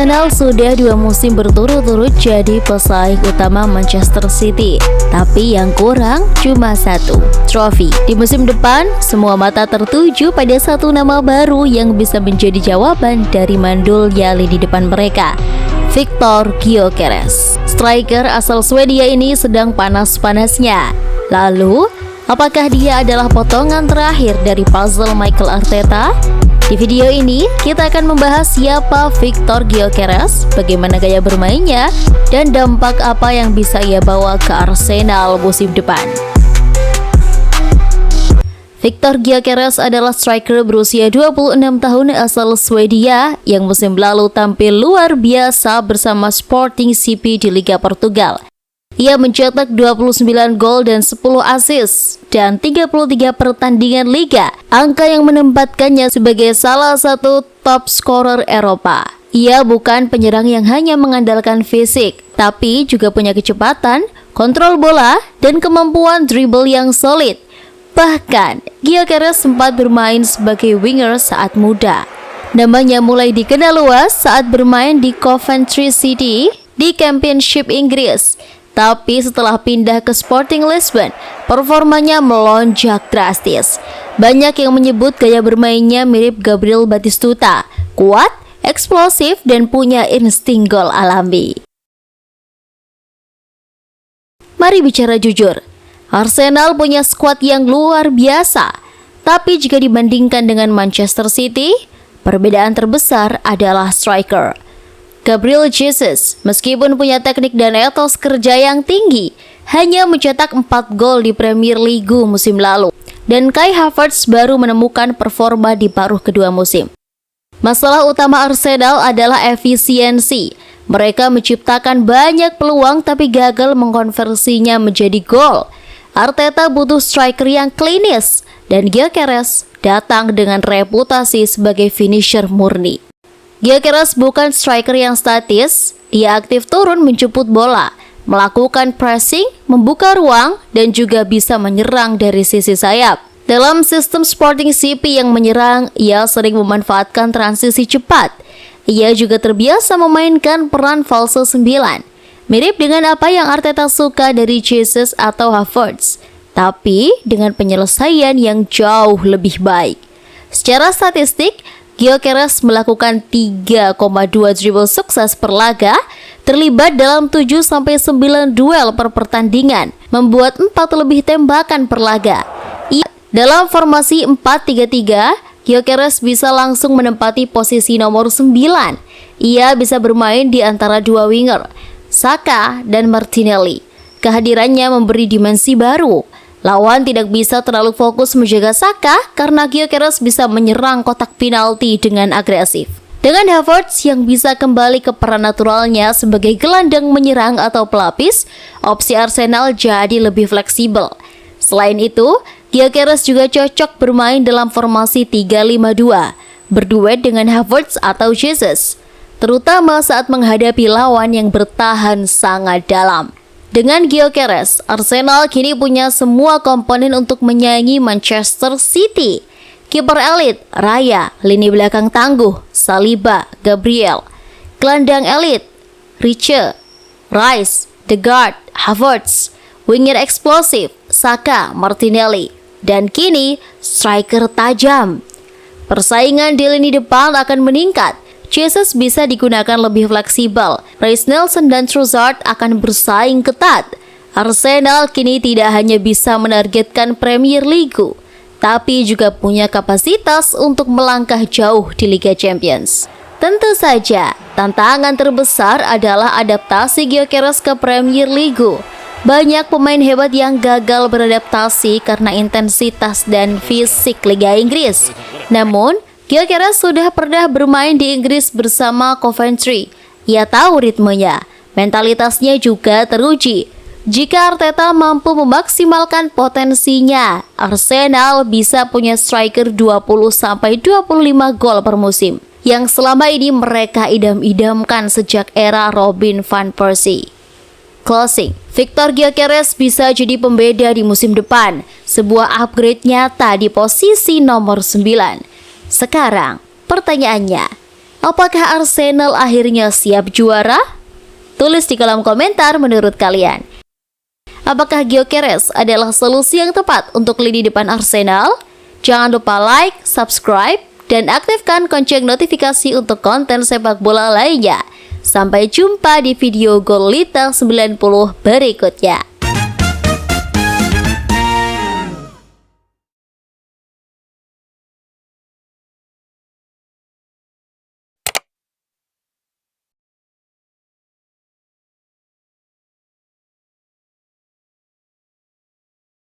Arsenal sudah 2 musim berturut-turut jadi pesaing utama Manchester City, tapi yang kurang cuma 1 trofi. Di musim depan, semua mata tertuju pada satu nama baru yang bisa menjadi jawaban dari mandulnya lini depan mereka, Viktor Gyökeres. Striker asal Swedia ini sedang panas-panasnya. Lalu, apakah dia adalah potongan terakhir dari puzzle Mikel Arteta? Di video ini, kita akan membahas siapa Viktor Gyökeres, bagaimana gaya bermainnya, dan dampak apa yang bisa ia bawa ke Arsenal musim depan. Viktor Gyökeres adalah striker berusia 26 tahun asal Swedia yang musim lalu tampil luar biasa bersama Sporting CP di Liga Portugal. Ia mencetak 29 gol dan 10 assist dan 33 pertandingan liga, angka yang menempatkannya sebagai salah satu top scorer Eropa. Ia bukan penyerang yang hanya mengandalkan fisik, tapi juga punya kecepatan, kontrol bola, dan kemampuan dribble yang solid. Bahkan, Gyökeres sempat bermain sebagai winger saat muda. Namanya mulai dikenal luas saat bermain di Coventry City di Championship Inggris. Tapi setelah pindah ke Sporting Lisbon, performanya melonjak drastis. Banyak yang menyebut gaya bermainnya mirip Gabriel Batistuta, kuat, eksplosif, dan punya insting gol alami. Mari bicara jujur, Arsenal punya skuad yang luar biasa. Tapi jika dibandingkan dengan Manchester City, perbedaan terbesar adalah striker. Gabriel Jesus, meskipun punya teknik dan etos kerja yang tinggi, hanya mencetak 4 gol di Premier League musim lalu. Dan Kai Havertz baru menemukan performa di paruh kedua musim. Masalah utama Arsenal adalah efisiensi. Mereka menciptakan banyak peluang tapi gagal mengkonversinya menjadi gol. Arteta butuh striker yang klinis, dan Gyökeres datang dengan reputasi sebagai finisher murni. Gyökeres bukan striker yang statis, ia aktif turun menjemput bola, melakukan pressing, membuka ruang, dan juga bisa menyerang dari sisi sayap. Dalam sistem Sporting CP yang menyerang, ia sering memanfaatkan transisi cepat. Ia juga terbiasa memainkan peran false 9, mirip dengan apa yang Arteta suka dari Jesus atau Havertz, tapi dengan penyelesaian yang jauh lebih baik. Secara statistik, Gyökeres melakukan 3,2 dribble sukses per laga, terlibat dalam 7-9 duel per pertandingan, membuat 4 lebih tembakan per laga. Dalam formasi 4-3-3, Gyökeres bisa langsung menempati posisi nomor 9. Ia bisa bermain di antara 2 winger, Saka dan Martinelli. Kehadirannya memberi dimensi baru. Lawan tidak bisa terlalu fokus menjaga Saka karena Gyökeres bisa menyerang kotak penalti dengan agresif. Dengan Havertz yang bisa kembali ke peran naturalnya sebagai gelandang menyerang atau pelapis, opsi Arsenal jadi lebih fleksibel. Selain itu, Gyökeres juga cocok bermain dalam formasi 3-5-2, berduet dengan Havertz atau Jesus, terutama saat menghadapi lawan yang bertahan sangat dalam. Dengan Gyökeres, Arsenal kini punya semua komponen untuk menyaingi Manchester City. Kiper elit, Raya, lini belakang tangguh, Saliba, Gabriel, gelandang elit, Riche, Rice, Degaard, Havertz, winger eksplosif, Saka, Martinelli, dan kini striker tajam. Persaingan di lini depan akan meningkat. Jesus bisa digunakan lebih fleksibel. Reiss Nelson dan Trossard akan bersaing ketat. Arsenal kini tidak hanya bisa menargetkan Premier League, tapi juga punya kapasitas untuk melangkah jauh di Liga Champions. Tentu saja, tantangan terbesar adalah adaptasi Gyökeres ke Premier League. Banyak pemain hebat yang gagal beradaptasi karena intensitas dan fisik Liga Inggris. Namun, Gyökeres sudah pernah bermain di Inggris bersama Coventry. Ia tahu ritmenya, mentalitasnya juga teruji. Jika Arteta mampu memaksimalkan potensinya, Arsenal bisa punya striker 20-25 gol per musim, yang selama ini mereka idam-idamkan sejak era Robin van Persie. Closing, Viktor Gyökeres bisa jadi pembeda di musim depan, sebuah upgrade nyata di posisi nomor 9. Sekarang, pertanyaannya, Apakah Arsenal akhirnya siap juara? Tulis di kolom komentar menurut kalian. Apakah Gyökeres adalah solusi yang tepat untuk lini depan Arsenal? Jangan lupa like, subscribe, dan aktifkan lonceng notifikasi untuk konten sepak bola lainnya. Sampai jumpa di video Golita 90 berikutnya.